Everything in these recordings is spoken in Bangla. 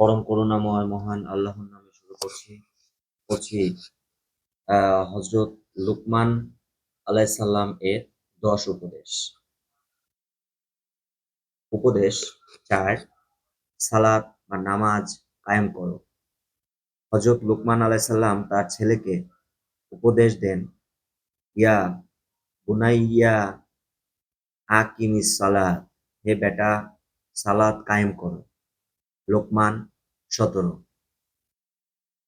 পরম করুণাময় মহান আল্লাহর নামে শুরু করছি হযরত লুকমান আলাইহিস সালাম এর 10 উপদেশ। উপদেশ 4, সালাত বা নামাজ কায়েম করো। হযরত লুকমান আলাইহিস সালাম তার ছেলেকে উপদেশ দেন, ইয়া বুনাইয়া আকিমিস সালাত, হে বেটা সালাত কায়েম করো। লোকমান 17।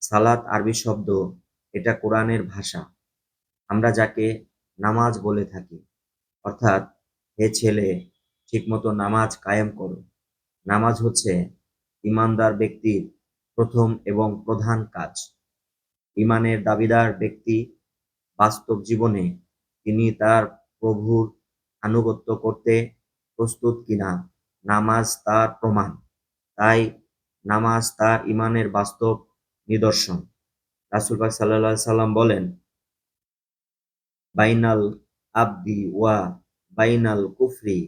সালাত আরবি শব্দ, এটা কোরআনের ভাষা। আমরা যাকে নামাজ বলে থাকি, অর্থাৎ হে ছেলে ঠিকমতো নামাজ কায়েম করো। নামাজ হচ্ছে ঈমানদার ব্যক্তির প্রথম এবং প্রধান কাজ। ঈমানের দাবিদার ব্যক্তি বাস্তব জীবনে তিনি তার প্রভুর আনুগত্য করতে প্রস্তুত কিনা নামাজ তার প্রমাণ। তাই নামাজ তার ঈমানের বাস্তব নিদর্শন। রাসূল পাক সাল্লাল্লাহু আলাইহি সাল্লাম বলেন, বাইনাল আবদি ওয়া বাইনাল কুফরি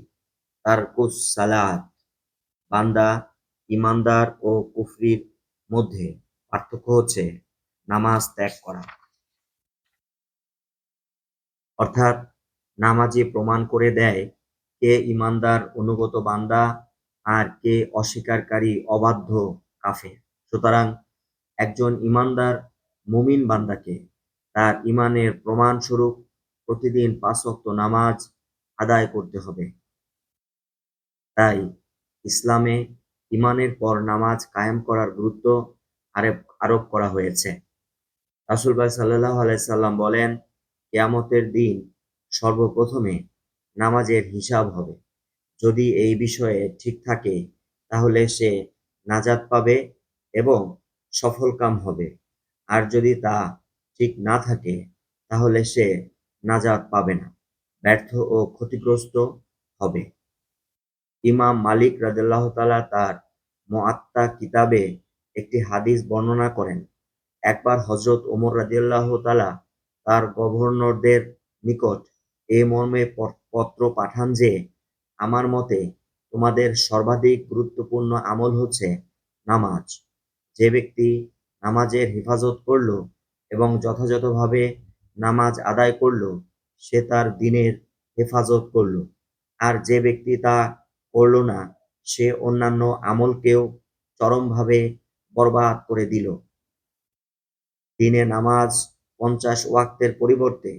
তারকুস সালাত, বান্দা ঈমানদার ও কুফরির মধ্যে পার্থক্য হচ্ছে নামাজ ত্যাগ করা। অর্থাৎ নামাজই প্রমাণ করে দেয় কে ঈমানদার অনুগত বান্দা আর কে অস্বীকারী অবাধ্য কাফের। সুতরাং একজন ঈমানদার মুমিন বান্দাকে তার ঈমানের প্রমাণস্বরূপ প্রতিদিন 5 ওয়াক্ত নামাজ আদায় করতে হবে। তাই ইসলামে ঈমানের পর নামাজ কায়েম করার গুরুত্ব আরোপ করা হয়েছে। রাসূল পাক সাল্লাল্লাহু আলাইহি সাল্লাম বলেন, কিয়ামতের দিন সর্বপ্রথমে নামাজের হিসাব হবে। যদি এই বিষয়ে ঠিক থাকে তাহলে সে নাজাত পাবে এবং সফলকাম হবে, আর যদি তা ঠিক না থাকে তাহলে সে নাজাত পাবে না, ব্যর্থ ও ক্ষতিগ্রস্ত হবে। ইমাম মালিক রাদিয়াল্লাহু তাআলা তার মুআত্তা কিতাবে একটি হাদিস বর্ণনা করেন। একবার হযরত ওমর রাদিয়াল্লাহু তাআলা তার গভর্নরদের নিকট এ মর্মে পত্র পাঠান যে, আমার মতে তোমাদের সর্বাধিক গুরুত্বপূর্ণ আমল হচ্ছে নামাজ। যে ব্যক্তি নামাজের হেফাজত করল এবং যথাযথভাবে নামাজ আদায় করল, সে তার দ্বীনের হেফাজত করল। আর যে ব্যক্তি তা করল না, সে অন্যান্য আমলকেও চরমভাবে বরবাদ করে দিল। দিনে নামাজ 50 ওয়াক্তের পরিবর্তে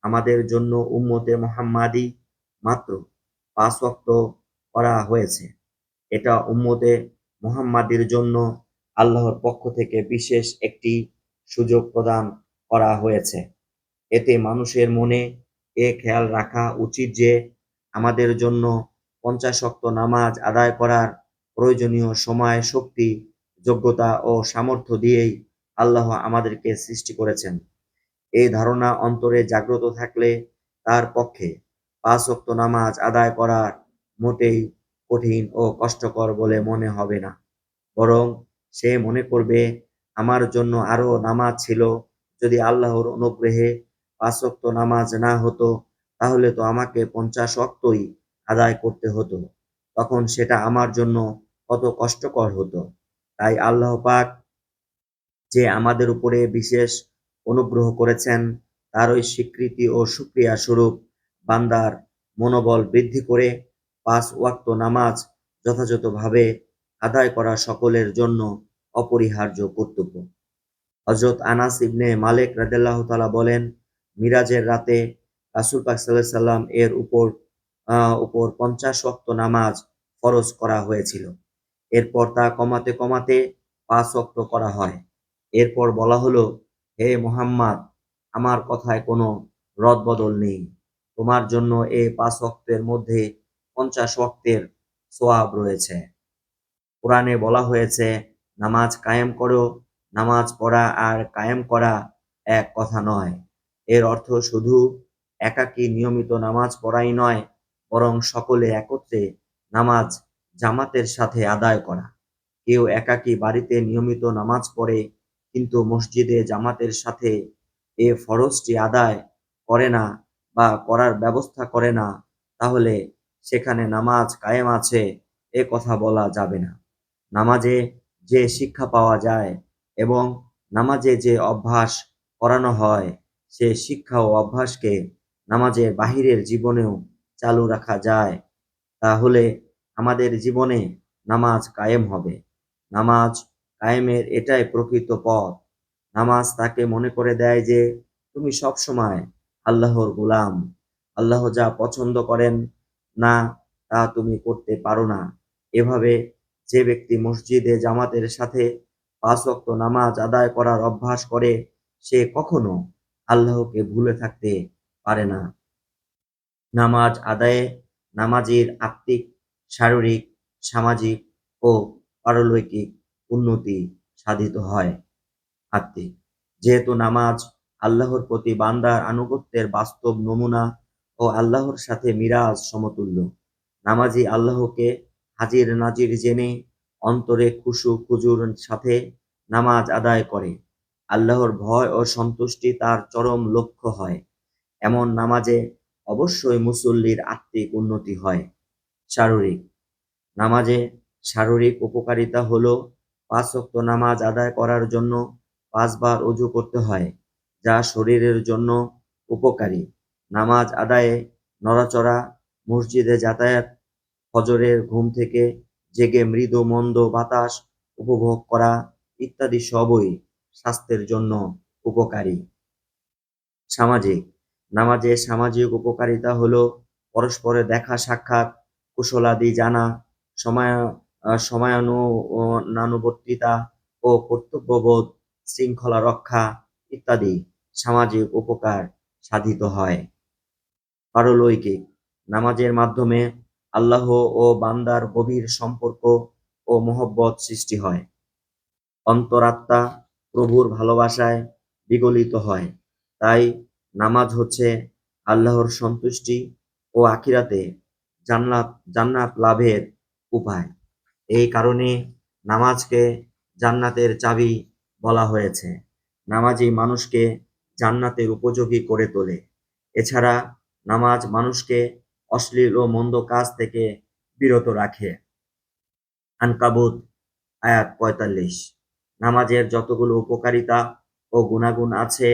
আমাদের জন্য উম্মতে মুহাম্মাদী মাত্র 5 ওয়াক্ত করা হয়েছে। এটা উম্মতে মুহাম্মাদীর জন্য আল্লাহর পক্ষ থেকে বিশেষ একটি সুযোগ প্রদান করা হয়েছে। এতে মানুষের মনে এ খেয়াল রাখা উচিত যে আমাদের জন্য 50 ওয়াক্ত নামাজ আদায় করার প্রয়োজনীয় সময়, শক্তি, যোগ্যতা ও সামর্থ্য দিয়েই আল্লাহ আমাদেরকে সৃষ্টি করেছেন। এই ধারণা অন্তরে জাগ্রত থাকলে তার পক্ষে 5 ওয়াক্ত নামাজ আদায় করা মোটেই কঠিন ও কষ্টকর বলে মনে হবে না। বরং সে মনে করবে, আমার জন্য আরো নামাজ ছিল। যদি আল্লাহর অনুগ্রহে 5 ওয়াক্ত নামাজ না হতো তাহলে তো আমাকে 50 ওয়াক্তই আদায় করতে হতো। তখন সেটা আমার জন্য কত কষ্টকর হতো। তাই আল্লাহ পাক যে আমাদের উপরে বিশেষ অনুগ্রহ করেছেন, তারই স্বীকৃতি ও শুকরিয়া স্বরূপ বান্দার মনোবল বৃদ্ধি করে 5 ওয়াক্ত নামাজ যথাযথভাবে আদায় করা সকলের জন্য অপরিহার্য কর্তব্য। হযরত আনাস ইবনে মালিক রাদিয়াল্লাহু তাআলা বলেন, মিরাজের রাতে রাসূল পাক সাল্লাল্লাহু আলাইহি সাল্লাম এর উপর 50 ওয়াক্ত নামাজ ফরজ করা হয়েছিল। এরপর তা কমাতে কমাতে 5 ওয়াক্ত করা হয়। এরপর বলা হলো, হে মুহাম্মদ, আমার কথায় কোনো রদবদল নেই। তোমার জন্য এই 5 ওয়াক্তের মধ্যে 50 ওয়াক্তের সওয়াব রয়েছে। কোরআনে বলা হয়েছে, নামাজ কায়েম করো। নামাজ পড়া আর কায়েম করা এক কথা নয়। এর অর্থ শুধু একাকী নিয়মিত নামাজ পড়াই নয়, বরং সকলে একত্রে নামাজ জামাতের সাথে আদায় করা। কেউ একাকী বাড়িতে নিয়মিত নামাজ পড়ে কিন্তু মসজিদে জামাতের সাথে এ ফরজটি আদায় করে না বা করার ব্যবস্থা করে না, তাহলে সেখানে নামাজ কায়েম আছে এ কথা বলা যাবে না। নামাজে যে শিক্ষা পাওয়া যায় এবং নামাজে যে অভ্যাস করানো হয়, সে শিক্ষা ও অভ্যাসকে নামাজের বাহিরের জীবনেও চালু রাখা যায়, তাহলে আমাদের জীবনে নামাজ কায়েম হবে। নামাজ কায়েমের এটাই প্রকৃত পথ। নামাজ তাকে মনে করে দেয় যে তুমি সবসময় আল্লাহর গোলাম। আল্লাহ যা পছন্দ করেন না তা তুমি করতে পারো না। এভাবে যে ব্যক্তি মসজিদে জামাতের সাথে ৫ ওয়াক্ত নামাজ আদায় করার অভ্যাস করে, সে কখনো আল্লাহকে ভুলে থাকতে পারে না। নামাজ আদায়ে নামাজীর আত্মিক, শারীরিক, সামাজিক ও পারলৌকিক উন্নতি সাধিত হয়। আত্মিক, যেহেতু নামাজ আল্লাহর প্রতি বান্দার আনুগত্যের বাস্তব নমুনা ও আল্লাহর সাথে মিরাজ সমতুল্য। নামাজি আল্লাহকে হাজির নাজির জেনে অন্তরে খুশু খুজুর সাথে নামাজ আদায় করে। আল্লাহর ভয় ও সন্তুষ্টি তার চরম লক্ষ্য হয়। এমন নামাজে অবশ্যই মুসল্লির আত্মিক উন্নতি হয়। শারীরিক, নামাজে শারীরিক উপকারিতা হলো ৫ ওয়াক্ত নামাজ আদায় করার জন্য ৫ বার অজু করতে হয়, যা শরীরের জন্য উপকারী। নামাজ আদায়ে নড়াচড়া, মসজিদে যাতায়াত, ফজরের ঘুম থেকে জেগে মৃদু মন্দ বাতাস উপভোগ করা ইত্যাদি সবই স্বাস্থ্যের জন্য উপকারী। সামাজিক, নামাজে সামাজিক উপকারিতা হলো পরস্পরের দেখা সাক্ষাৎ, কুশলাদি জানা, সময়া সময়ানুবর্তিতা ও কর্তব্যবোধ, শৃঙ্খলা রক্ষা ইত্যাদি সামাজিক উপকার সাধিত হয়। পারলৌকিক, নামাজের মাধ্যমে আল্লাহ ও বান্দার গভীর সম্পর্ক ও মহব্বত সৃষ্টি হয়। অন্তরাত্মা প্রভুর ভালোবাসায় বিগলিত হয়। তাই নামাজ হচ্ছে আল্লাহর সন্তুষ্টি ও আখিরাতে জান্নাত জান্নাত লাভের উপায়। এই কারণে নামাজকে জান্নাতের চাবি বলা হয়েছে। নামাজই মানুষকে জান্নাতের উপযোগী করে তোলে। এছাড়া নামাজ মানুষকে অশ্লীল ও মন্দ কাজ থেকে বিরত রাখে। আনকাবুত আয়াত ৪৫। নামাজের যতগুলো উপকারিতা ও গুণাগুণ আছে,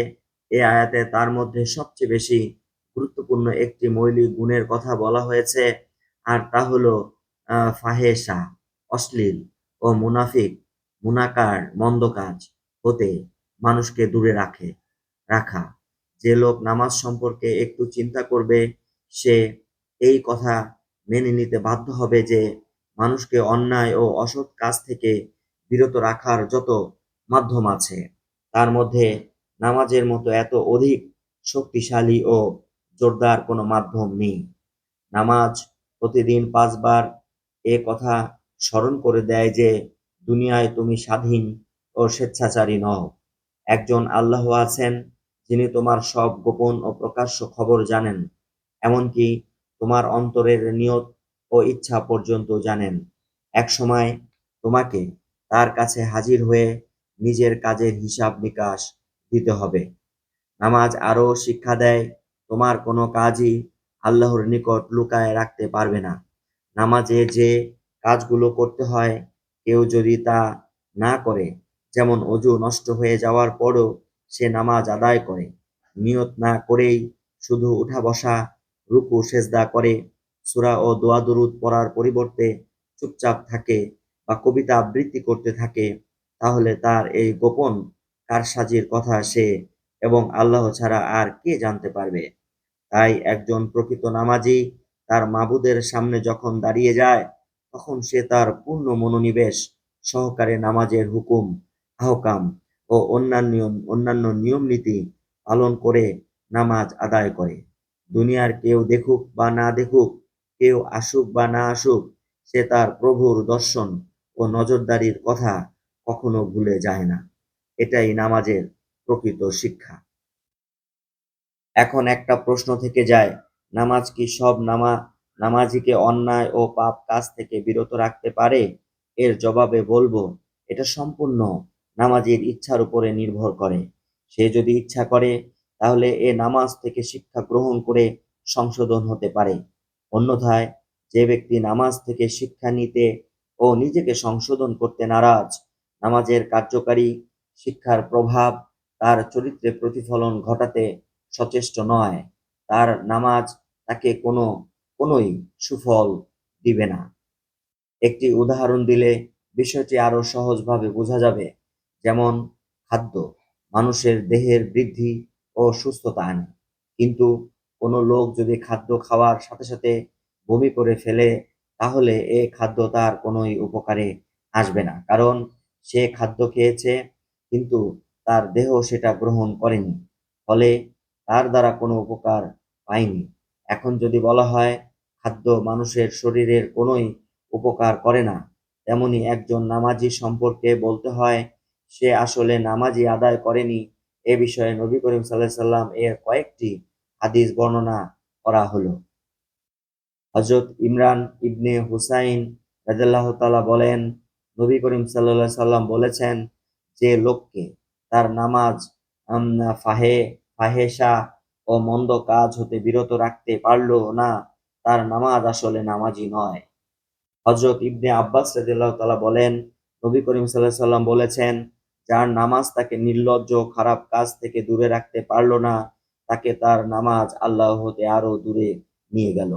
এ আয়াতে তার মধ্যে সবচেয়ে বেশি গুরুত্বপূর্ণ একটি মৌলিক গুণের কথা বলা হয়েছে, আর তা হলো ফাহেসা, অশ্লীল ও মুনাকার মন্দ কাজ হতে মানুষকে দূরে রাখা। যে লোক নামাজ সম্পর্কে একটু চিন্তা করবে, সে এই কথা মেনে নিতে বাধ্য হবে যে মানুষকে অন্যায় ও অসৎ কাজ থেকে বিরত রাখার যত মাধ্যম আছে, তার মধ্যে নামাজের মতো এত অধিক শক্তিশালী ও জোরদার কোনো মাধ্যম নেই। নামাজ প্রতিদিন ৫ বার এ কথা স্মরণ করে দেয় যে দুনিয়ায় তুমি স্বাধীন ও স্বেচ্ছাচারী নও। একজন আল্লাহ আছেন, যিনি তোমার সব গোপন ও প্রকাশ্য খবর জানেন, এমনকি তোমার অন্তরের নিয়ত ও ইচ্ছা পর্যন্ত জানেন। একসময় তোমাকে তার কাছে হাজির হয়ে নিজের কাজের হিসাব নিকাশ দিতে হবে। নামাজ আরও শিক্ষা দেয়, তোমার কোনো কাজই আল্লাহর নিকট লুকায় রাখতে পারবে না। নামাজে যে কাজগুলো করতে হয়, কেউ যদি তা না করে, যেমন অজু নষ্ট হয়ে যাওয়ার পরও সে নামাজ আদায় করে, নিয়ত না করেই শুধু উঠা বসা, রুকু সেজদা করে, সূরা ও দোয়া দরুদ পড়ার পরিবর্তে চুপচাপ থাকে বা কবিতা আবৃত্তি করতে থাকে, তাহলে তার এই গোপন কারসাজির কথা সে এবং আল্লাহ ছাড়া আর কে জানতে পারবে? তাই একজন প্রকৃত নামাজী তার মাবুদের সামনে যখন দাঁড়িয়ে যায়, তখন সে তার পূর্ণ মনোনিবেশ সহকারে নামাজের হুকুম, আহকাম ও অন্যান্য নিয়ম নীতি পালন করে নামাজ আদায় করে। দুনিয়ার কেউ দেখুক বা না দেখুক, কেউ আসুক বা না আসুক, সে তার প্রভুর দর্শন ও নজরদারির কথা কখনো ভুলে যায় না। এটাই নামাজের প্রকৃত শিক্ষা। এখন একটা প্রশ্ন থেকে যায়, নামাজ কি সব নামাজিকে অন্যায় ও পাপ কাজ থেকে বিরত রাখতে পারে? এর জবাবে বলবো, এটা সম্পূর্ণ নামাজীর ইচ্ছার উপরে নির্ভর করে। সে যদি ইচ্ছা করে, তাহলে এ নামাজ থেকে শিক্ষা গ্রহণ করে সংশোধন হতে পারে। অন্যথায় যে ব্যক্তি নামাজ থেকে শিক্ষা নিতে ও নিজেকে সংশোধন করতে নারাজ, নামাজের কার্যকারী শিক্ষার প্রভাব তার চরিত্রে প্রতিফলন ঘটাতে সচেষ্ট নয়, তার নামাজ তাকে কোনোই সুফল দিবে না। একটি উদাহরণ দিলে বিষয়টি আরো সহজভাবে বোঝা যাবে। যেমন খাদ্য মানুষের দেহের বৃদ্ধি ও সুস্থতা আনে, কিন্তু কোনো লোক যদি খাদ্য খাওয়ার সাথে সাথে বমি করে ফেলে, তাহলে এ খাদ্য তার কোনোই উপকারে আসবে না, কারণ সে খাদ্য খেয়েছে কিন্তু তার দেহ সেটা গ্রহণ করেনি, ফলে তার দ্বারা কোনো উপকার পায়নি। এখন যদি বলা হয় খাদ্য মানুষের শরীরের কোনোই উপকার করে না, তেমনি একজন নামাজি সম্পর্কে বলতে হয় সে আসলে নামাজই আদায় করেনি। এ বিষয়ে নবী করিম সাল্লাল্লাহু আলাইহি সাল্লাম এর কয়েকটি হাদিস বর্ণনা করা হলো। হযরত ইমরান ইবনে হুসাইন রাদিয়াল্লাহু তাআলা বলেন, নবী করিম সাল্লাল্লাহু আলাইহি সাল্লাম বলেছেন, যে লোককে তার নামাজ আম ফাহে ফাহেসা ও মন্দ কাজ হতে বিরত রাখতে পারল না, তার নামাজ আসলে নামাজই নয়। হযরত ইবনে আব্বাস রাদিয়াল্লাহু তাআলা বলেন, নবী করিম সাল্লাল্লাহু আলাইহি সাল্লাম বলেছেন, যার নামাজ তাকে নির্লজ্জ খারাপ কাজ থেকে দূরে রাখতে পারল না, তাকে তার নামাজ আল্লাহ হতে আরো দূরে নিয়ে গেল।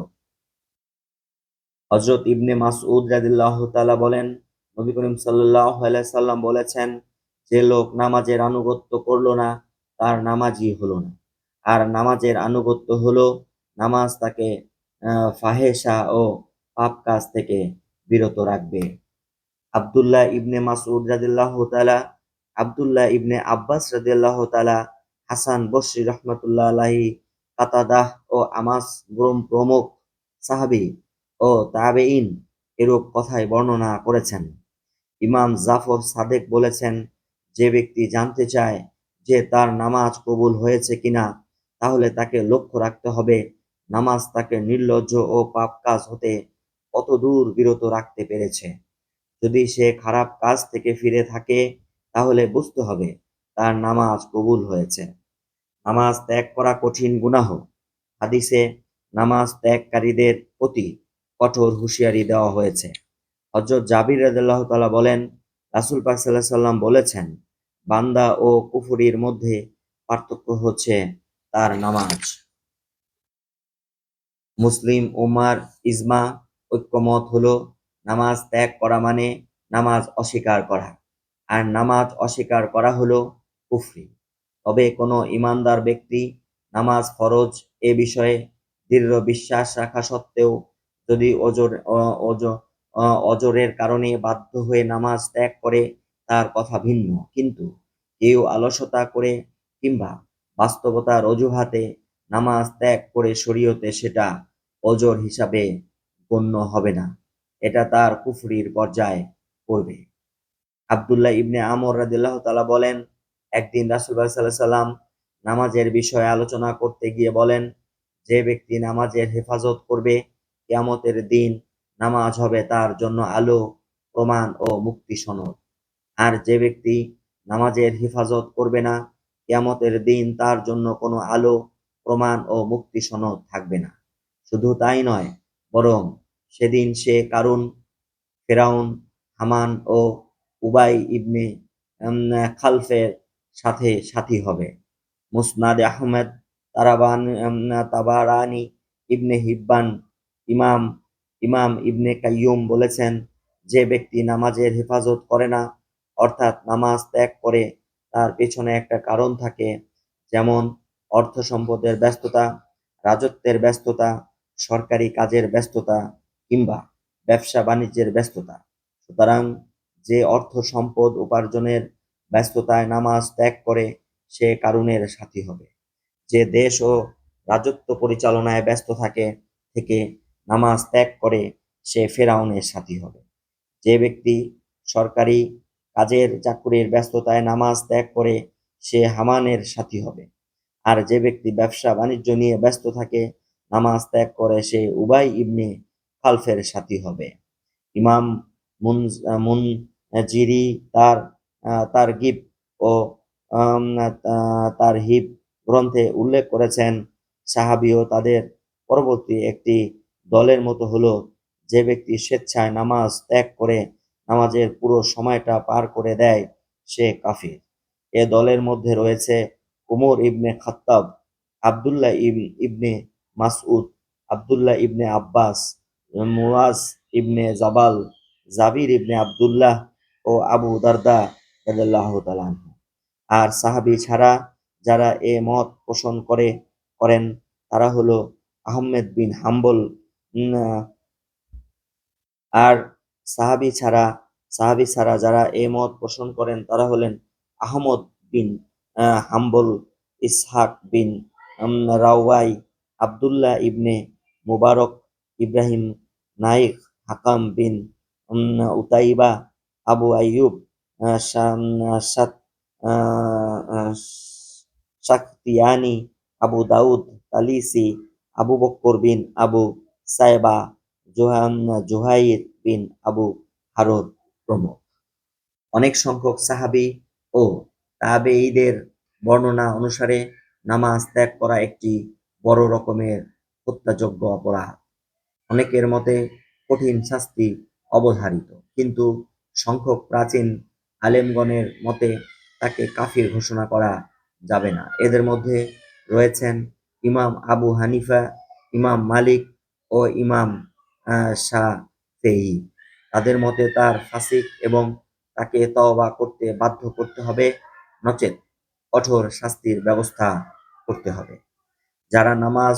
হযরত ইবনে মাসউদ রাদিয়াল্লাহু তাআলা বলেন, নবী করিম সাল্লাল্লাহু আলাইহি সাল্লাম বলেছেন, যে লোক নামাজের আনুগত্য করল না, তার নামাজই হলো না। আর নামাজের আনুগত্য হলো নামাজ তাকে ফাহেসা ও পাপ কাজ থেকে বিরত রাখবে। আব্দুল্লাহ ইবনে মাসউদ রাদিয়াল্লাহু তাআলা, আব্দুল্লাহ ইবনে আব্বাস রাদিয়াল্লাহু তাআলা, হাসান বসরি রহমাতুল্লাহ আলাইহি, কাতাদাহ ও আমাস প্রমুখ সাহাবী ও তাবেঈন এরূপ কথাই বর্ণনা করেছেন। ইমাম জাফর সাদেক বলেছেন, যে ব্যক্তি জানতে চায় যে তার নামাজ কবুল হয়েছে কিনা, তাহলে তাকে লক্ষ্য রাখতে হবে নামাজ তাকে নির্লজ্জ ও পাপ কাজ হতে কতদূর বিরত রাখতে পেরেছে। যদি সে খারাপ কাজ থেকে ফিরে থাকে, তাহলে বুঝতে হবে তার নামাজ কবুল হয়েছে। নামাজ ত্যাগ করা কঠিন গুনাহ। হাদিসে নামাজ ত্যাগকারীদের প্রতি কঠোর হুঁশিয়ারি দেওয়া হয়েছে। হযরত জাবির রাদিয়াল্লাহু তাআলা বলেন, রাসূল পাক সাল্লাল্লাহু আলাইহি সাল্লাম বলেছেন, বান্দা ও কুফরির মধ্যে পার্থক্য হচ্ছে তার নামাজ। মুসলিম উম্মাহর ইজমা ঐক্যমত হলো নামাজ ত্যাগ করা মানে নামাজ অস্বীকার করা, আর নামাজ অস্বীকার করা হলো কুফরি। তবে কোনো ঈমানদার ব্যক্তি নামাজ ফরজ এ বিষয়ে দৃঢ় বিশ্বাস রাখা সত্ত্বেও যদি অজরের কারণে বাধ্য হয়ে নামাজ ত্যাগ করে, তার কথা ভিন্ন। কিন্তু কেউ অলসতা করে কিংবা বাস্তবতার অজুহাতে নামাজ ত্যাগ করে শরীয়তে সেটা অজর হিসাবে গণ্য হবে না, এটা তার কুফরির পর্যায়ে পড়বে। আব্দুল্লাহ ইবনে আমর রাদিয়াল্লাহু তাআলা বলেন, একদিন রাসূলুল্লাহ সাল্লাল্লাহু আলাইহি সাল্লাম নামাজের বিষয়ে আলোচনা করতে গিয়ে বলেন, যে ব্যক্তি নামাজের হেফাজত করবে, কিয়ামতের দিন নামাজ হবে তার জন্য আলো, প্রমাণ ও মুক্তি সনদ। আর যে ব্যক্তি নামাজের হেফাজত করবে না, কিয়ামতের দিন তার জন্য কোনো আলো, প্রমাণ ও মুক্তি সনদ থাকবে না। শুধু তাই নয়, বরং সেদিন সে কারুন, ফেরাউন, হামান ও উবাই ইবনে খালফের সাথে সাথী হবে। মুসনাদে আহমেদ, তাবারানি, ইবনে হিব্বান, ইমাম ইমাম ইবনে কাইয়ুম বলেছেন, যে ব্যক্তি নামাজের হেফাজত করে না, অর্থাৎ নামাজ ত্যাগ করে, তার পেছনে একটা কারণ থাকে, যেমন অর্থ সম্পদের ব্যস্ততা, রাজত্বের ব্যস্ততা, সরকারি কাজের ব্যস্ততা কিংবা ব্যবসা বাণিজ্যের ব্যস্ততা। সুতরাং যে অর্থ সম্পদ উপার্জনের ব্যস্ততায় নামাজ ত্যাগ করে, সে কারুনের সাথী হবে। যে দেশ ও রাজত্ব পরিচালনায় ব্যস্ত থেকে নামাজ ত্যাগ করে, সে ফেরাউনের সাথী হবে। যে ব্যক্তি সরকারি কাজের চাকুরির ব্যস্ততায় নামাজ ত্যাগ করে, সে হামানের সাথী হবে। আর যে ব্যক্তি ব্যবসা বাণিজ্য নিয়ে ব্যস্ত থাকে, নামাজ ত্যাগ করে, সে উবাই ইবনে খালফের সাথী হবে। ইমাম মুনজিরি তারগিব ও তারহিব গ্রন্থে উল্লেখ করেছেন, সাহাবী ও তাদের পরবর্তী একটি দলের মতো হলো, যে ব্যক্তি স্বেচ্ছায় নামাজ ত্যাগ করে নামাজের পুরো সময়টা পার করে দেয়, সে কাফির। এ দলের মধ্যে রয়েছে উমর ইবনে খাত্তাব, আবদুল্লাহ ইবনে মাসউদ, আবদুল্লাহ ইবনে আব্বাস, মুয়াজ ইবনে জাবাল, জাবির ইবনে আবদুল্লাহ ও আবু দারদা রাদিয়াল্লাহু তাআলা আনহু। আর সাহাবী ছাড়া যারা এ মত পোষণ করেন তারা হলো আহমেদ বিন হাম্বল, আর সাহাবী ছাড়া যারা এই মত পোষণ করেন তারা হলেন আহমদ বিন হাম্বল, ইসহাক বিন রাওয়াই, আবদুল্লাহ ইবনে মুবারক, ইব্রাহিম নাইখ, হাকাম বিন উতাইবা, আবু আইয়ুব শাকতিয়ানি, আবু দাউদ তালিসি, আবু বক্কর বিন আবু সাইবা, জুহাইর বিন আবু হারুন প্রমুখ। অনেক সংখ্যক সাহাবী ও তাবেঈদের বর্ণনা অনুসারে নামাজ ত্যাগ করা একটি বড় রকমের হত্যাযোগ্য অপরাধ। অনেকের মতে কঠিন শাস্তি অবধারিত, কিন্তু সংখ্যক প্রাচীন আলেমগণের মতে তাকে কাফির ঘোষণা করা যাবে না। এদের মধ্যে রয়েছেন ইমাম আবু হানিফা, ইমাম মালিক ও ইমাম শাফেঈ। তাদের মতে তার ফাসিক এবং তাকে তওবা করতে বাধ্য করতে হবে, নচেত কঠোর শাস্তির ব্যবস্থা করতে হবে। যারা নামাজ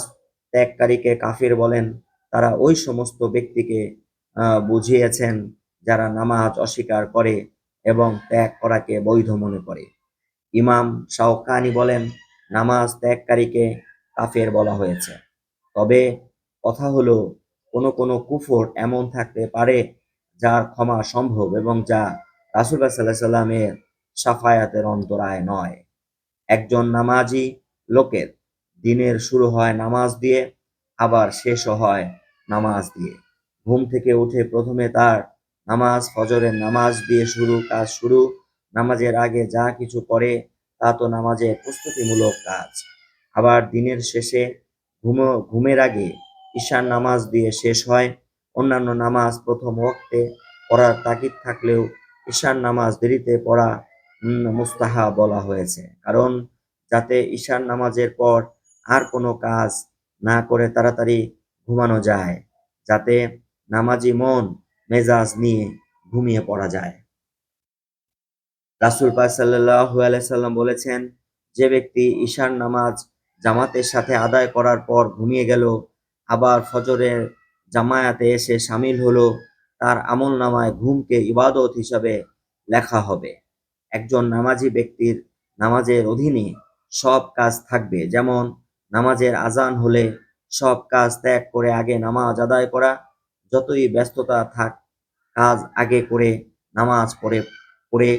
ত্যাগকারীকে কাফির বলেন তারা ওই সমস্ত ব্যক্তিকে বুঝিয়েছেন যারা নামাজ অস্বীকার করে এবং ত্যাগ করাকে বৈধ মনে করে। ইমাম শাওকানি বলেন, নামাজ ত্যাগকারীকে কাফের বলা হয়েছে। তবে কথা হলো, কোনো কোনো কুফর এমন থাকতে পারে যার ক্ষমা সম্ভব এবং যা রাসূলুল্লাহ সাল্লাল্লাহু আলাইহি সাল্লামের শাফায়াতের অন্তরায় নয়। একজন নামাজি লোকের দিনের শুরু হয় নামাজ দিয়ে, আবার শেষও হয় নামাজ দিয়ে। ঘুম থেকে উঠে প্রথমে তার নামাজ, ফজরের নামাজ দিয়ে কাজ শুরু। নামাজের আগে যা কিছু করে তা তো নামাজের প্রস্তুতিমূলক কাজ। আবার দিনের শেষে ঘুমের আগে ঈশার নামাজ দিয়ে শেষ হয়। অন্যান্য নামাজ প্রথম ওয়াক্তে পড়ার তাগিদ থাকলেও ঈশার নামাজ দেরিতে পড়া মুস্তাহাব বলা হয়েছে, কারণ যাতে ঈশার নামাজের পর আর কোনো কাজ না করে তাড়াতাড়ি ঘুমানো যায়, যাতে নামাজি মন মেজাজ নিয়ে ঘুমিয়ে পড়া যায়। রাসূল পাক সাল্লাল্লাহু আলাইহি সাল্লাম বলেছেন, যে ব্যক্তি ঈশার নামাজ জামাতের সাথে আদায় করার পর ঘুমিয়ে গেল, আবার ফজরের জামায়াতে এসে শামিল হলো, তার আমলনামায় ঘুমকে ইবাদত হিসাবে লেখা হবে। একজন নামাজি ব্যক্তির নামাজের অধীনে সব কাজ থাকবে, যেমন নামাজের আজান হলে সব কাজ ত্যাগ করে আগে নামাজ আদায় করা, যতই ব্যস্ততা থাক কাজ আগে করে নামাজ পড়ে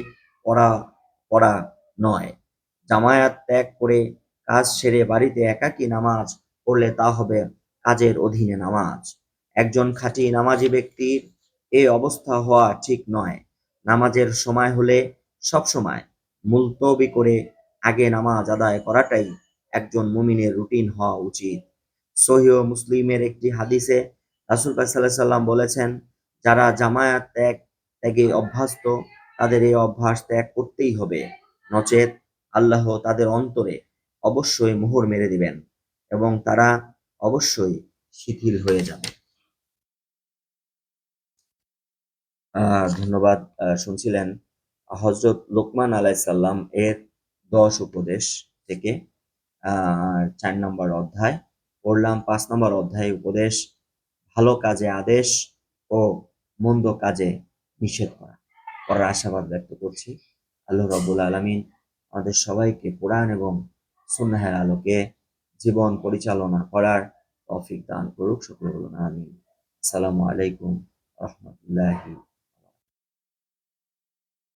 পড়া নয়। জামায়াত ত্যাগ করে কাজ সেরে বাড়িতে একাকী নামাজ পড়লে তা হবে কাজের অধীনে নামাজ। একজন খাঁটি নামাজি ব্যক্তির এই অবস্থা হওয়া ঠিক নয়। নামাজের সময় হলে সবসময় মুলতবি করে আগে নামাজ আদায় করাটাই একজন মুমিনের রুটিন হওয়া উচিত। সহিহ মুসলিমের একটি হাদিসে রাসূল পাক সাল্লাল্লাহু আলাইহি সাল্লাম বলেছেন, যারা জামায়াত ত্যাগে অভ্যস্ত তাদের এই অভ্যাস ত্যাগ করতেই হবে, নচেত আল্লাহ তাদের অন্তরে অবশ্যই মোহর মেরে দিবেন এবং তারা অবশ্যই শিথিল হয়ে যাবে। ধন্যবাদ। শুনছিলেন হযরত লোকমান আলাইহিস সালাম এর 10 উপদেশ থেকে 4 নম্বর অধ্যায় পড়লাম। 5 নম্বর অধ্যায়ে উপদেশ, ভালো কাজে আদেশ ও মন্দ কাজে নিষেধ করার আশাবাদ ব্যক্ত করছি। আল্লাহ রাব্বুল আলামিন আমাদের সবাইকে কোরআন এবং সুন্নাহের আলোকে জীবন পরিচালনা করার তৌফিক দান করুক। সকলে বলুন আমিন। আসসালামু আলাইকুম ওয়া রাহমাতুল্লাহি